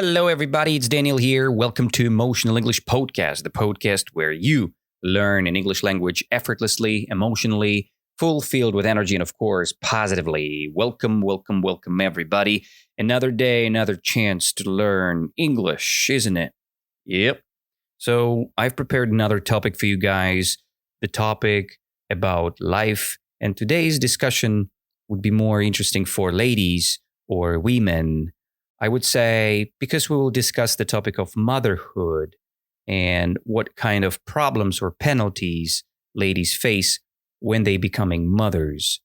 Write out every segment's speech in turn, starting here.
Hello, everybody. It's Daniel here. Welcome to Emotional English Podcast, the podcast where you learn an English language effortlessly, emotionally, fulfilled with energy, and of course, positively. Welcome, everybody. Another day, another chance to learn English, isn't it? Yep. So I've prepared another topic for you guys, the topic about life. And today's discussion would be more interesting for ladies or women. I would say, because we will discuss the topic of motherhood and what kind of problems or penalties ladies face when they becoming mothers.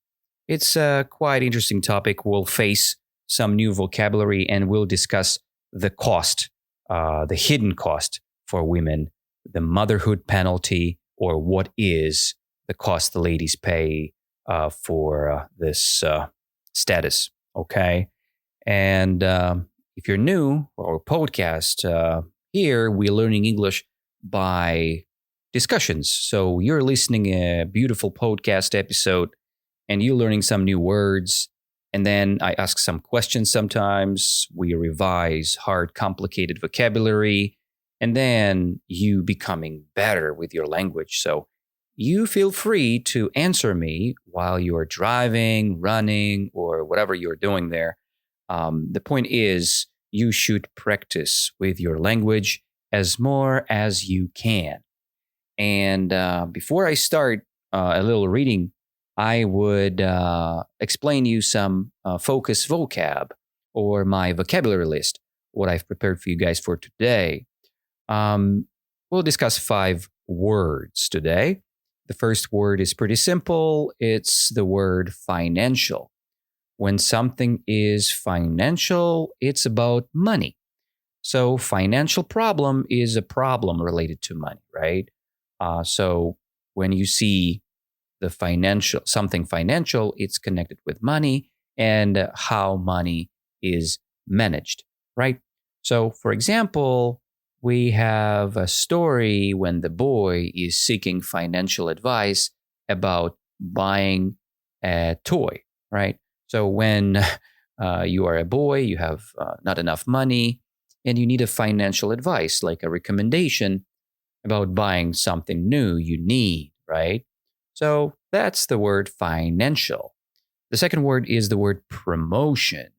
It's a quite interesting topic. We'll face some new vocabulary and we'll discuss the cost, the hidden cost for women, the motherhood penalty, or what is the cost the ladies pay for this status, okay? And if you're new or podcast, here we're learning English by discussions. So you're listening a beautiful podcast episode and you're learning some new words. And then I ask some questions sometimes. We revise hard, complicated vocabulary. And then you becoming better with your language. So you feel free to answer me while you're driving, running, or whatever you're doing there. The point is, you should practice with your language as more as you can. And before I start a little reading, I would explain you some focus vocab or my vocabulary list, what I've prepared for you guys for today. We'll discuss 5 words today. The first word is pretty simple. It's the word financial. When something is financial, it's about money. So financial problem is a problem related to money, right? So when you see something financial, it's connected with money and how money is managed, right? So for example, we have a story when the boy is seeking financial advice about buying a toy, right? So when you are a boy, you have not enough money, and you need a financial advice, like a recommendation about buying something new you need, right? So that's the word financial. The second word is the word promotion.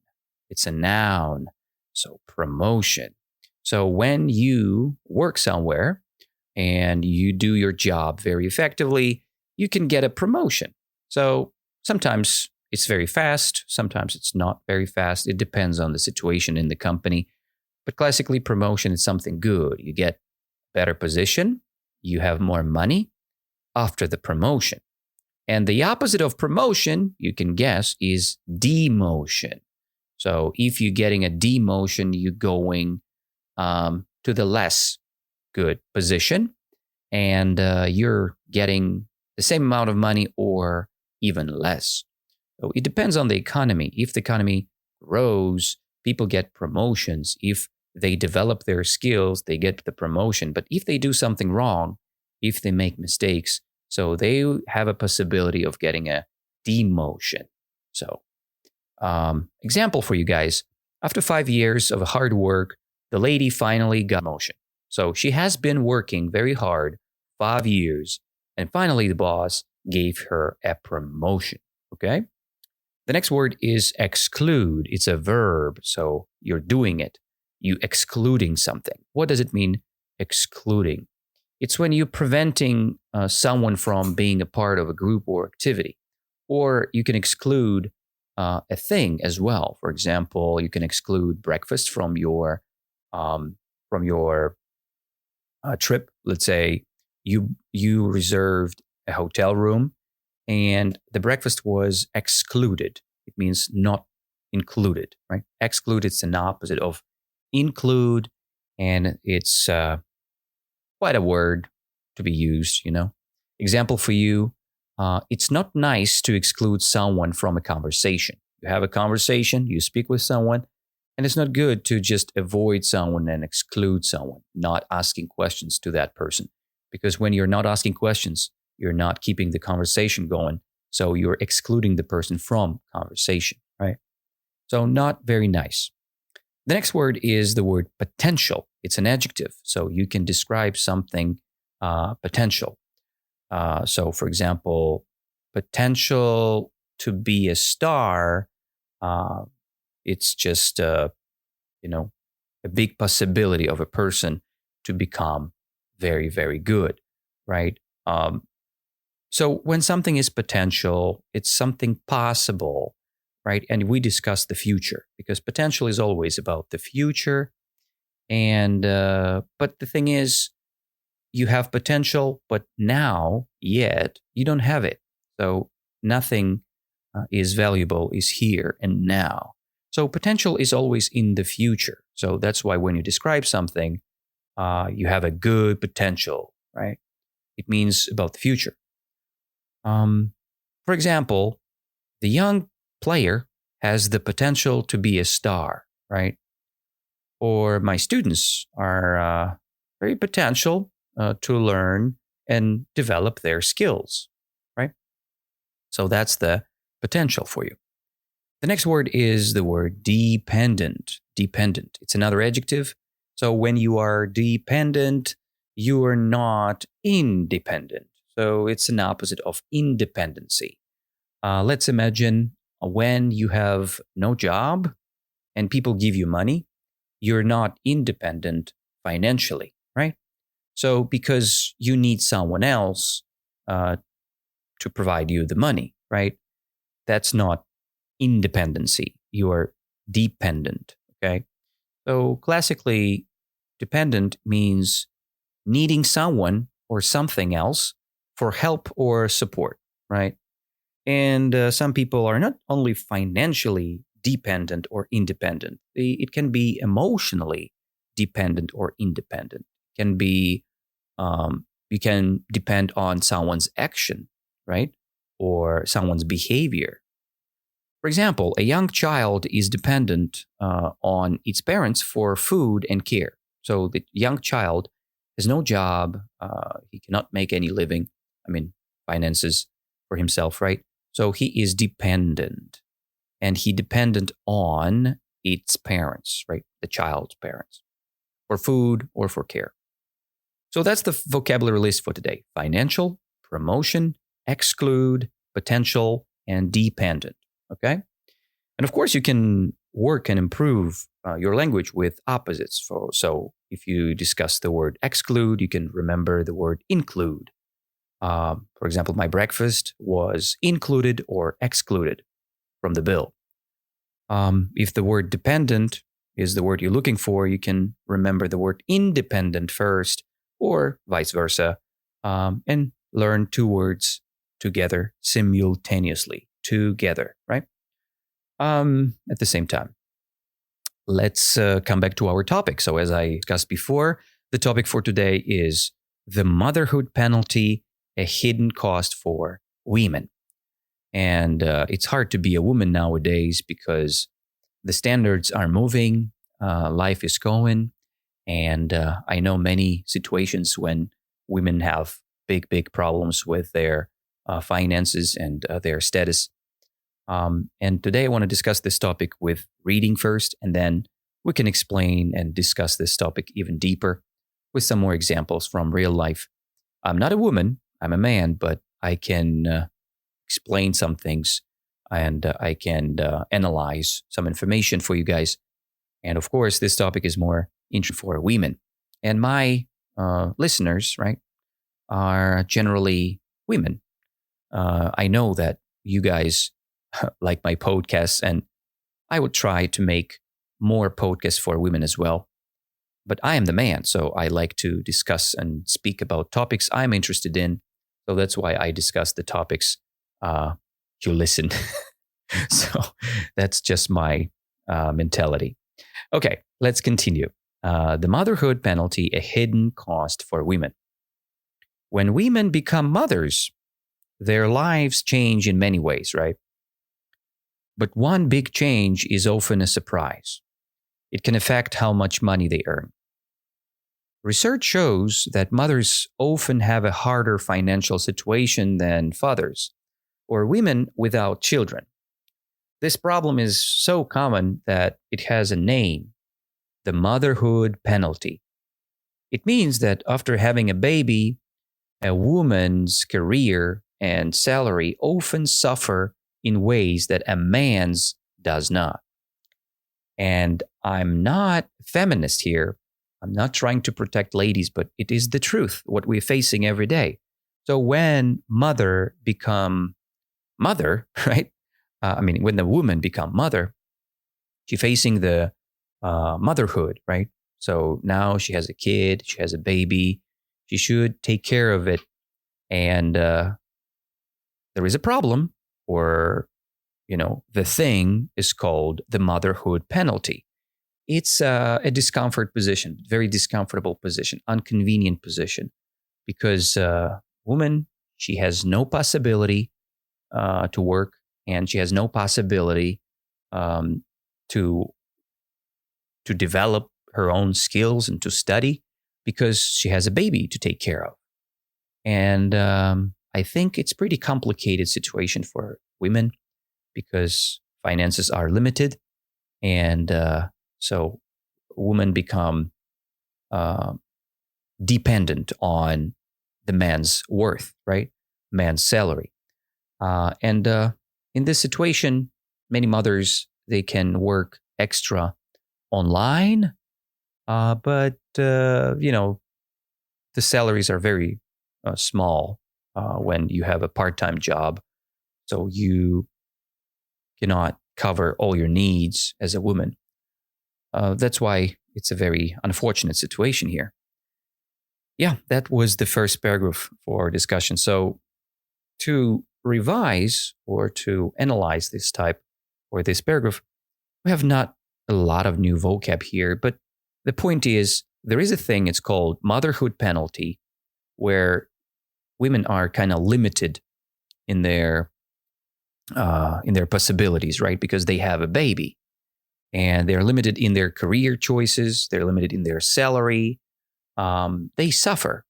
It's a noun, so promotion. So when you work somewhere and you do your job very effectively, you can get a promotion. So sometimes it's very fast. Sometimes it's not very fast. It depends on the situation in the company. But classically, promotion is something good. You get a better position. You have more money after the promotion. And the opposite of promotion, you can guess, is demotion. So if you're getting a demotion, you're going to the less good position, and you're getting the same amount of money or even less. So it depends on the economy. If the economy grows, people get promotions. If they develop their skills, they get the promotion. But if they do something wrong, if they make mistakes, so they have a possibility of getting a demotion. So, example for you guys. After 5 years of hard work, the lady finally got a promotion. So she has been working very hard, 5 years, and finally the boss gave her a promotion, okay? The next word is exclude. It's a verb, so you're doing it. You excluding something. What does it mean, excluding? It's when you're preventing someone from being a part of a group or activity. Or you can exclude a thing as well. For example, you can exclude breakfast from your trip. Let's say you reserved a hotel room and the breakfast was excluded. It means not included, right? Exclude, it's an opposite of include, and it's quite a word to be used, you know. Example for you, it's not nice to exclude someone from a conversation. You have a conversation, you speak with someone, and it's not good to just avoid someone and exclude someone, not asking questions to that person. Because when you're not asking questions, you're not keeping the conversation going. So you're excluding the person from conversation, right? So not very nice. The next word is the word potential. It's an adjective, so you can describe something potential. So, for example, potential to be a star. It's just a big possibility of a person to become very, very good, right? So when something is potential, it's something possible, right? And we discuss the future because potential is always about the future. And but the thing is, you have potential, but now yet you don't have it. So nothing is valuable is here and now. So potential is always in the future. So that's why when you describe something, you have a good potential, right? It means about the future. For example, the young player has the potential to be a star, right? Or my students are very potential to learn and develop their skills, right? So that's the potential for you. The next word is the word dependent. Dependent. It's another adjective. So when you are dependent, you are not independent. So it's an opposite of independency. Let's imagine when you have no job and people give you money, you're not independent financially, right? So because you need someone else to provide you the money, right? That's not independency. You are dependent, okay? So classically, dependent means needing someone or something else for help or support, right? And some people are not only financially dependent or independent, it can be emotionally dependent or independent. It can be, you can depend on someone's action, right? Or someone's behavior. For example, a young child is dependent on its parents for food and care. So the young child has no job. He cannot make any living. Finances for himself, right? So he is dependent. And he dependent on its parents, right? The child's parents for food or for care. So that's the vocabulary list for today. Financial, promotion, exclude, potential, and dependent. Okay? And of course, you can work and improve your language with opposites. So if you discuss the word exclude, you can remember the word include. For example, my breakfast was included or excluded from the bill. If the word dependent is the word you're looking for, you can remember the word independent first or vice versa, and learn two words together simultaneously, together, right? At the same time. Let's come back to our topic. So as I discussed before, the topic for today is the motherhood penalty, a hidden cost for women. And it's hard to be a woman nowadays because the standards are moving, life is going. And I know many situations when women have big, big problems with their finances and their status. And today I want to discuss this topic with reading first, and then we can explain and discuss this topic even deeper with some more examples from real life. I'm not a woman, I'm a man, but I can explain some things and I can analyze some information for you guys. And of course, this topic is more interesting for women. And my listeners, right, are generally women. I know that you guys like my podcasts, and I would try to make more podcasts for women as well. But I am the man, so I like to discuss and speak about topics I'm interested in. So that's why I discuss the topics you listen. So that's just my mentality. Okay, let's continue. The motherhood penalty, a hidden cost for women. When women become mothers, their lives change in many ways, right? But one big change is often a surprise. It can affect how much money they earn. Research shows that mothers often have a harder financial situation than fathers or women without children. This problem is so common that it has a name. the motherhood penalty. It means that after having a baby, a woman's career and salary often suffer in ways that a man's does not. And I'm not feminist here. I'm not trying to protect ladies, but it is the truth, what we're facing every day. So when mother become mother, right? When the woman become mother, she's facing the motherhood, right? So now she has a kid, she has a baby, she should take care of it. And there is a problem, or, the thing is called the motherhood penalty. It's a discomfort position, very discomfortable position, inconvenient position, because woman, she has no possibility to work, and she has no possibility to develop her own skills and to study, because she has a baby to take care of. And I think it's pretty complicated situation for women, because finances are limited, and so women become dependent on the man's worth, right? Man's salary. And in this situation, many mothers, they can work extra online, but the salaries are very small when you have a part-time job. So you cannot cover all your needs as a woman. That's why it's a very unfortunate situation here. Yeah, that was the first paragraph for discussion. So to revise or to analyze this paragraph, we have not a lot of new vocab here, but the point is there is a thing, it's called motherhood penalty, where women are kind of limited in their possibilities, right? Because they have a baby, and they're limited in their career choices. They're limited in their salary. They suffer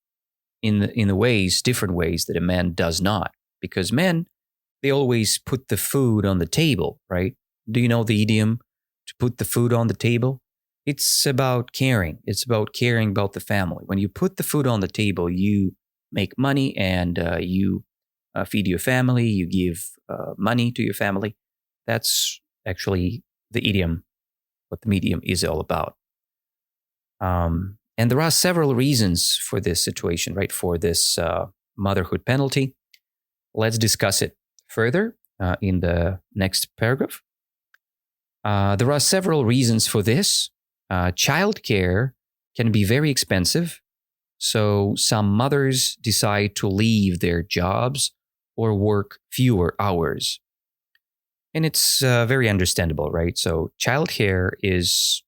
in the different ways that a man does not, because men, they always put the food on the table, right? Do you know the idiom to put the food on the table? It's about caring. It's about caring about the family. When you put the food on the table, you make money, and you feed your family. You give money to your family. That's actually the idiom, what the medium is all about. And there are several reasons for this situation, right? For this motherhood penalty. Let's discuss it further in the next paragraph. There are several reasons for this. Childcare can be very expensive, so some mothers decide to leave their jobs or work fewer hours. And it's very understandable, right? So childcare is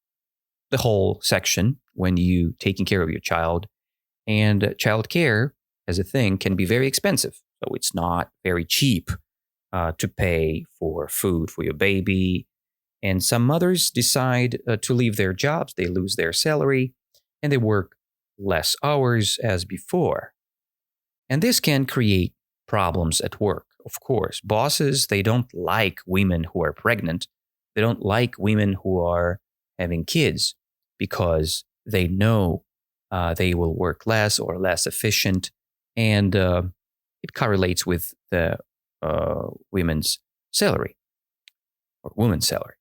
the whole section when you taking care of your child. And childcare as a thing can be very expensive. So it's not very cheap to pay for food for your baby. And some mothers decide to leave their jobs. They lose their salary and they work less hours as before. And this can create problems at work. Of course, bosses, they don't like women who are pregnant. They don't like women who are having kids, because they know they will work less or less efficient. And it correlates with the women's salary or woman's salary.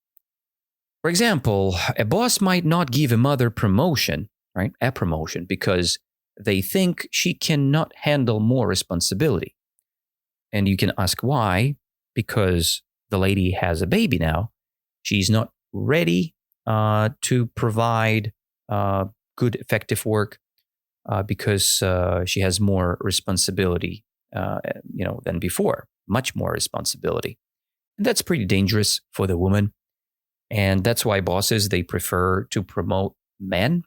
For example, a boss might not give a mother promotion, right? A promotion, because they think she cannot handle more responsibility. And you can ask why. Because the lady has a baby now. She's not ready to provide good, effective work because she has more responsibility, than before, much more responsibility. And that's pretty dangerous for the woman. And that's why bosses, they prefer to promote men.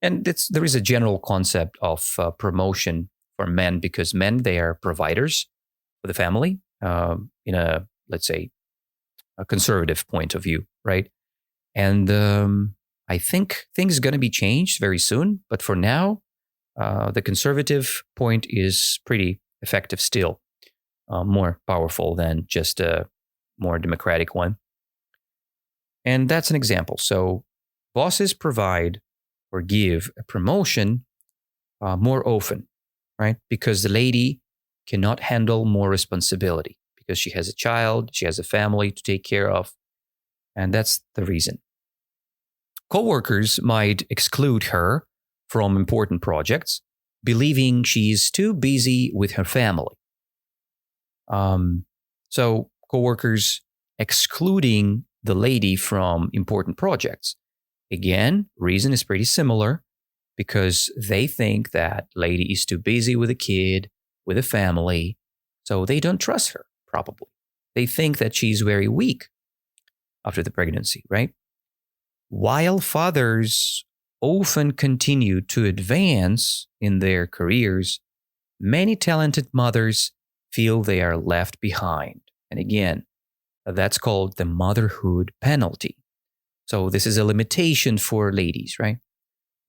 And there is a general concept of promotion for men, because men, they are providers for the family in a, let's say, a conservative point of view, right? And I think things are going to be changed very soon. But for now, the conservative point is pretty effective still, more powerful than just a more democratic one. And that's an example. So bosses provide or give a promotion more often, right? Because the lady cannot handle more responsibility because she has a child, she has a family to take care of, and that's the reason. Coworkers might exclude her from important projects, believing she's too busy with her family. So coworkers excluding the lady from important projects. Again, reason is pretty similar because they think that lady is too busy with a kid, with a family, so they don't trust her, probably. They think that she's very weak after the pregnancy, right? While fathers often continue to advance in their careers, many talented mothers feel they are left behind. And again, that's called the motherhood penalty. So this is a limitation for ladies, right?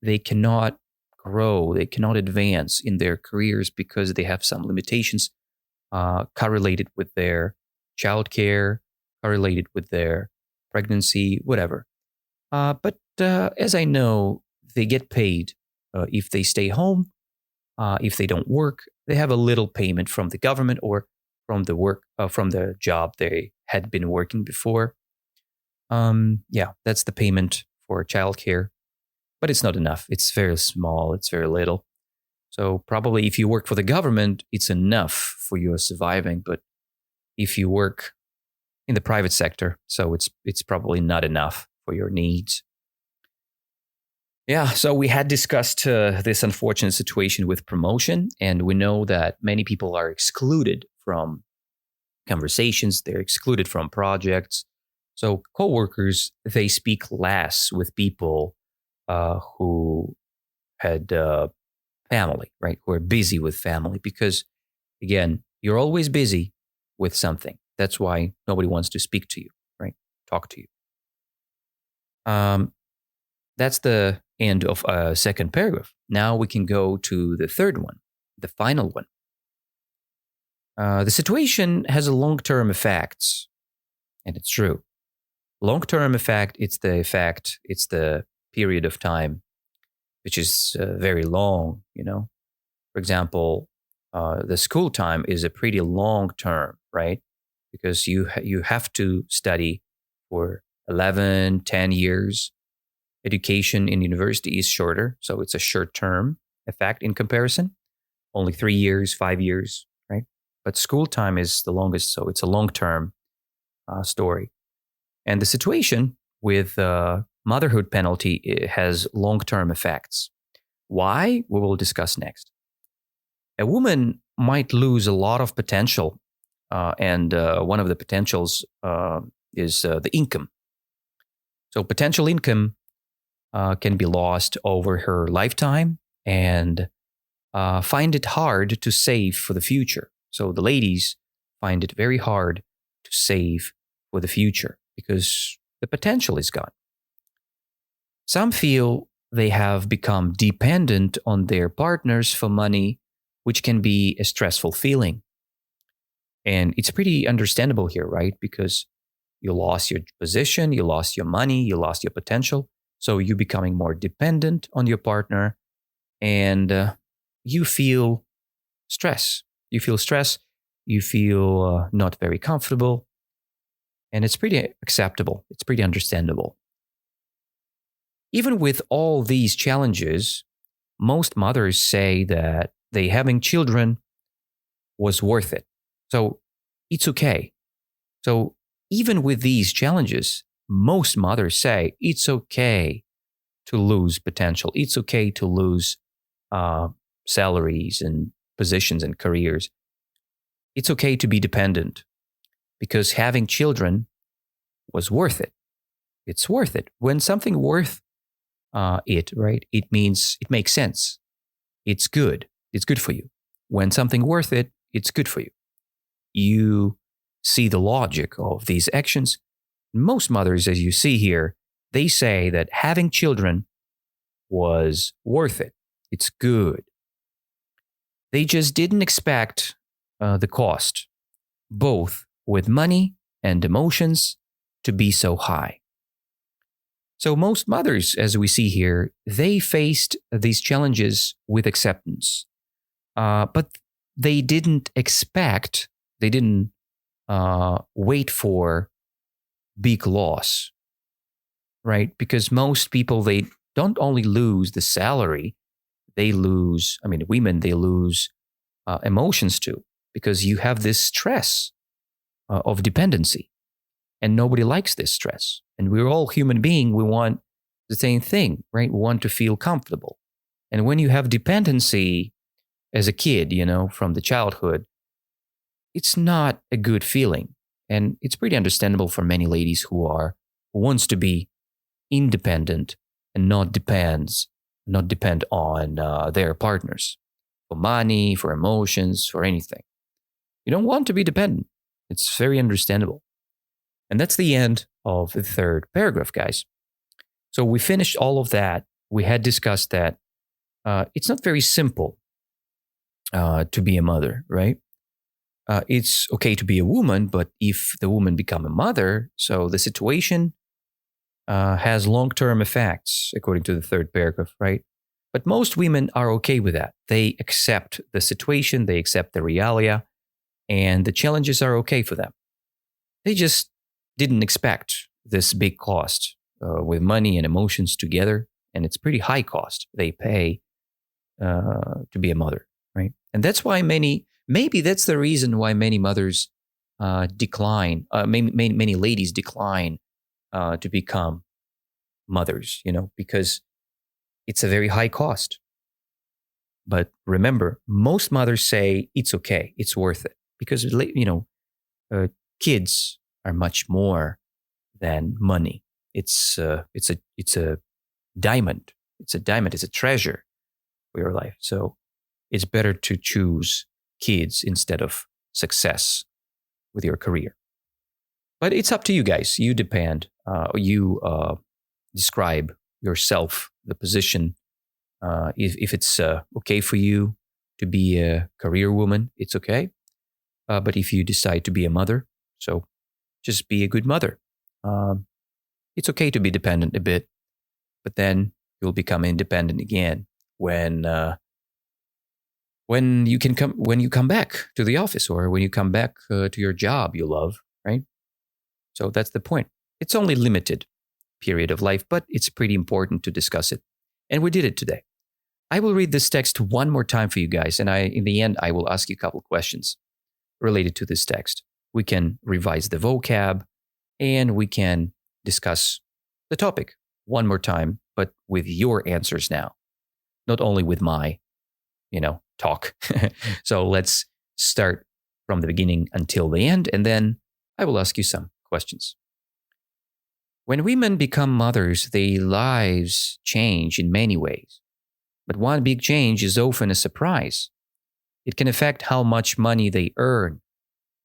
They cannot grow, they cannot advance in their careers because they have some limitations correlated with their childcare, correlated with their pregnancy, whatever. But as I know, they get paid if they stay home, if they don't work. They have a little payment from the government or from the job they had been working before. That's the payment for childcare, but it's not enough. It's very small. It's very little. So probably if you work for the government, it's enough for your surviving. But if you work in the private sector, so it's probably not enough for your needs. Yeah, so we had discussed this unfortunate situation with promotion, and we know that many people are excluded from conversations. They're excluded from projects. So coworkers, they speak less with people who had family, right? Who are busy with family because, again, you're always busy with something. That's why nobody wants to speak to you, right? Talk to you. That's the end of a second paragraph. Now we can go to the third one, the final one. The situation has a long-term effects, and it's true. Long-term effect, it's the period of time, which is very long, For example, the school time is a pretty long term, right? Because you have to study for 11, 10 years. Education in university is shorter, so it's a short-term effect in comparison. Only 3 years, 5 years, right? But school time is the longest, so it's a long-term story. And the situation with motherhood penalty has long-term effects. Why? We will discuss next. A woman might lose a lot of potential, and one of the potentials is the income. So potential income can be lost over her lifetime and find it hard to save for the future. So the ladies find it very hard to save for the future because the potential is gone. Some feel they have become dependent on their partners for money, which can be a stressful feeling. And it's pretty understandable here, right? Because you lost your position, you lost your money, you lost your potential. So you're becoming more dependent on your partner and you feel stress. You feel stress. You feel not very comfortable. And it's pretty acceptable. It's pretty understandable. Even with all these challenges, most mothers say that they having children was worth it. So it's okay. So even with these challenges, most mothers say it's okay to lose potential. It's okay to lose salaries and positions and careers. It's okay to be dependent because having children was worth it. It's worth it. When something worth it, right? It means it makes sense. It's good. It's good for you. When something worth it, it's good for you. You see the logic of these actions. Most mothers, as you see here, they say that having children was worth it. It's good. They just didn't expect the cost, both with money and emotions, to be so high. So most mothers, as we see here, they faced these challenges with acceptance. But they didn't expect, they didn't wait for big loss, right? Because most people, they don't only lose the salary, they lose, women, they lose emotions too, because you have this stress of dependency. And nobody likes this stress. And we're all human beings. We want the same thing, right? We want to feel comfortable. And when you have dependency as a kid, from the childhood, it's not a good feeling. And it's pretty understandable for many ladies who wants to be independent and not depend on their partners for money, for emotions, for anything. You don't want to be dependent. It's very understandable. And that's the end of the third paragraph, guys. So we finished all of that. We had discussed that it's not very simple to be a mother, right? It's okay to be a woman, but if the woman become a mother, so the situation has long-term effects, according to the third paragraph, right? But most women are okay with that. They accept the situation, they accept the realia, and the challenges are okay for them. They just didn't expect this big cost with money and emotions together, and it's pretty high cost they pay to be a mother, right? And that's why maybe that's the reason why many mothers decline, many ladies decline to become mothers, because it's a very high cost. But remember, most mothers say it's okay, it's worth it, because kids are much more than money. It's a diamond. It's a diamond. It's a treasure for your life. So it's better to choose kids instead of success with your career. But it's up to you guys. You depend. You describe yourself, the position. If it's okay for you to be a career woman, it's okay. But if you decide to be a mother, so just be a good mother. It's okay to be dependent a bit, but then you'll become independent again when you come back to the office, or when you come back to your job you love, right? So that's the point. It's only limited period of life, but it's pretty important to discuss it, and we did it today. I will read this text one more time for you guys, and in the end I will ask you a couple of questions related to this text. We can revise the vocab, and we can discuss the topic one more time, but with your answers now, not only with my, talk. So let's start from the beginning until the end, and then I will ask you some questions. When women become mothers, their lives change in many ways. But one big change is often a surprise. It can affect how much money they earn.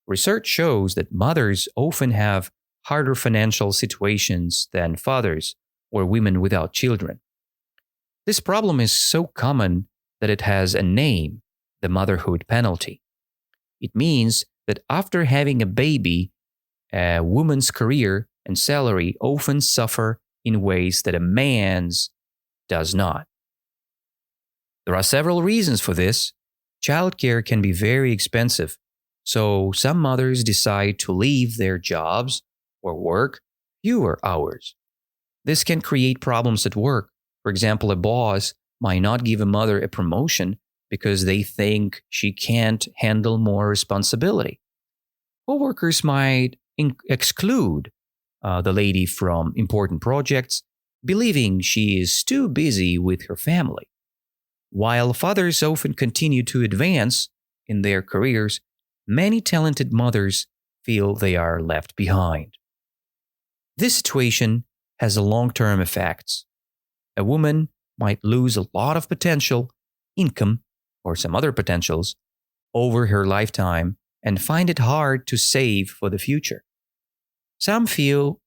Research shows that mothers often have harder financial situations than fathers or women without children. This problem is so common that it has a name, the motherhood penalty. It means that after having a baby, a woman's career and salary often suffer in ways that a man's does not. There are several reasons for this. Childcare can be very expensive, so some mothers decide to leave their jobs or work fewer hours. This can create problems at work. For example, a boss might not give a mother a promotion because they think she can't handle more responsibility. Coworkers might exclude the lady from important projects, believing she is too busy with her family. While fathers often continue to advance in their careers, many talented mothers feel they are left behind. This situation has long-term effects. A woman might lose a lot of potential, income, or some other potentials over her lifetime and find it hard to save for the future. Some feel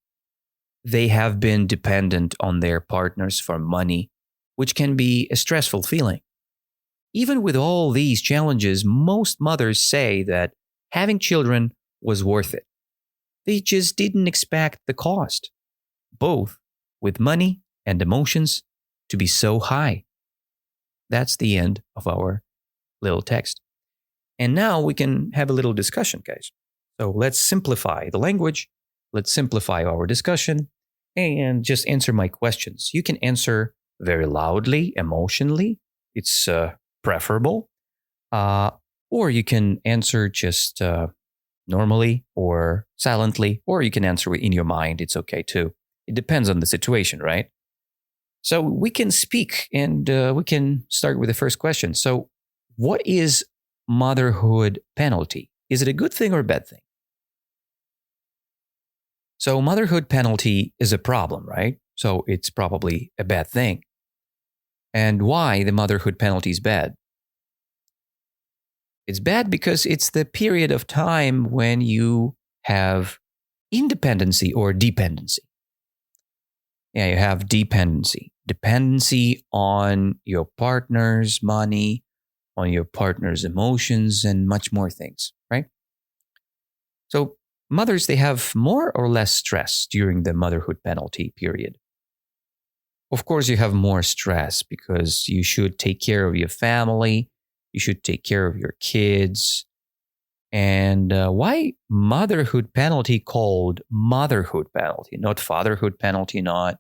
they have been dependent on their partners for money, which can be a stressful feeling. Even with all these challenges, most mothers say that having children was worth it. They just didn't expect the cost. Both with money and emotions to be so high. That's the end of our little text. And now we can have a little discussion, guys. So let's simplify the language. Let's simplify our discussion and just answer my questions. You can answer very loudly, emotionally. It's preferable. Or you can answer just normally or silently, or you can answer in your mind. It's okay too. It depends on the situation, right? So we can speak and we can start with the first question. So what is motherhood penalty? Is it a good thing or a bad thing? So motherhood penalty is a problem, right? So it's probably a bad thing. And why the motherhood penalty is bad? It's bad because it's the period of time when you have independency or dependency. Yeah, you have dependency. Dependency on your partner's money, on your partner's emotions, and much more things, right? So mothers, they have more or less stress during the motherhood penalty period. Of course, you have more stress because you should take care of your family. You should take care of your kids. And why motherhood penalty called motherhood penalty, not fatherhood penalty, not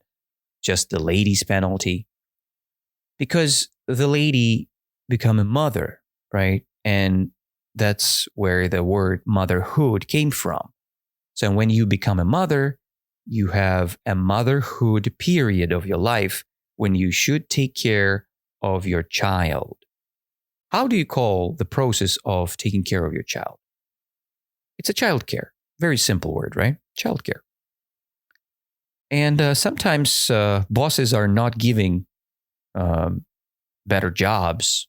just the lady's penalty? Because the lady become a mother, right? And that's where the word motherhood came from. So when you become a mother, you have a motherhood period of your life when you should take care of your child. How do you call the process of taking care of your child? It's a child care. Very simple word, right? Child care. And sometimes bosses are not giving better jobs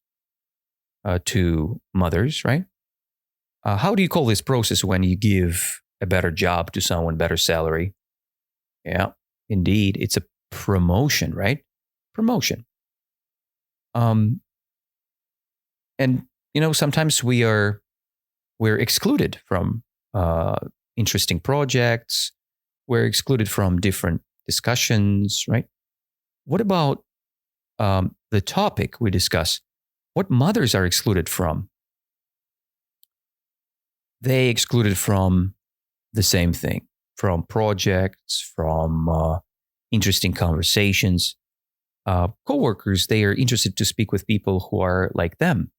to mothers, right? How do you call this process when you give a better job to someone, better salary? Yeah, indeed. It's a promotion, right? Promotion. And sometimes we're excluded from interesting projects. We're excluded from different discussions, right? What about the topic we discuss? What mothers are excluded from? They excluded from the same thing, from projects, from interesting conversations. Coworkers, they are interested to speak with people who are like them.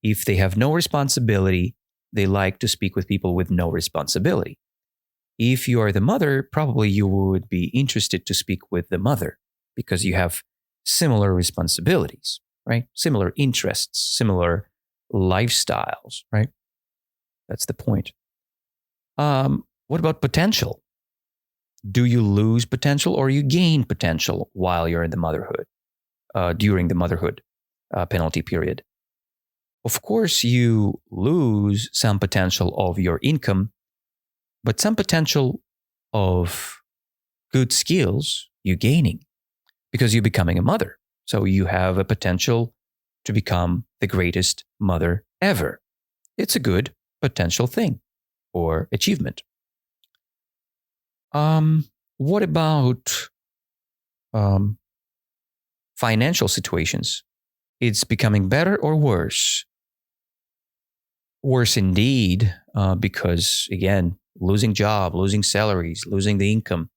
If they have no responsibility, they like to speak with people with no responsibility. If you are the mother, probably you would be interested to speak with the mother because you have similar responsibilities, right? Similar interests, similar lifestyles, right? That's the point. What about potential? Do you lose potential or you gain potential while you're in the motherhood, during the motherhood penalty period? Of course, you lose some potential of your income, but some potential of good skills you're gaining because you're becoming a mother. So you have a potential to become the greatest mother ever. It's a good potential thing or achievement. What about financial situations? It's becoming better or worse? Worse indeed, because again, losing job, losing salaries, losing the income.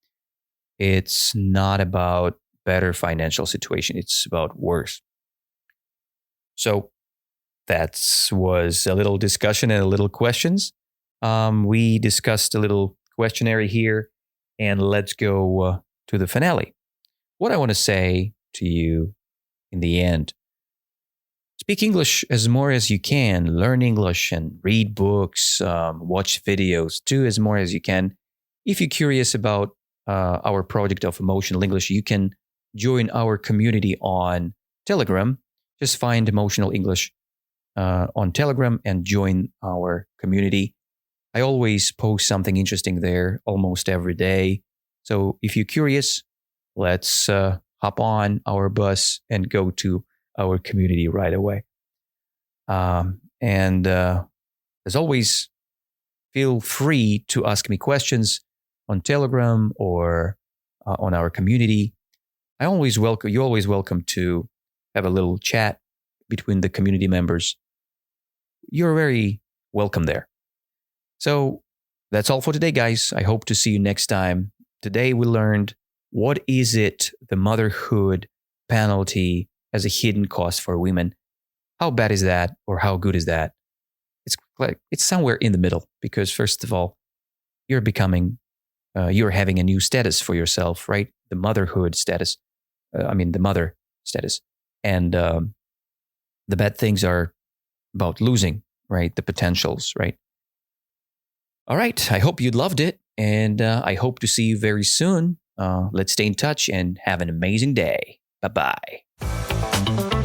It's not about better financial situation. It's about worse. So that was a little discussion and a little questions. We discussed a little questionnaire here, and let's go to the finale. What I want to say to you in the end: speak English as more as you can. Learn English and read books, watch videos. Do as more as you can. If you're curious about our project of Emotional English, you can join our community on Telegram. Just find Emotional English on Telegram and join our community. I always post something interesting there almost every day. So if you're curious, let's hop on our bus and go to our community right away. And as always, feel free to ask me questions on Telegram or on our community. You're always welcome to have a little chat between the community members. You're very welcome there. So that's all for today, guys. I hope to see you next time. Today we learned, what is it, the motherhood penalty as a hidden cost for women? How bad is that, or how good is that? It's somewhere in the middle, because first of all, you're having a new status for yourself, right? The motherhood status. The mother status. And the bad things are about losing, right? The potentials, right? All right. I hope you loved it. And I hope to see you very soon. Let's stay in touch and have an amazing day. Bye-bye.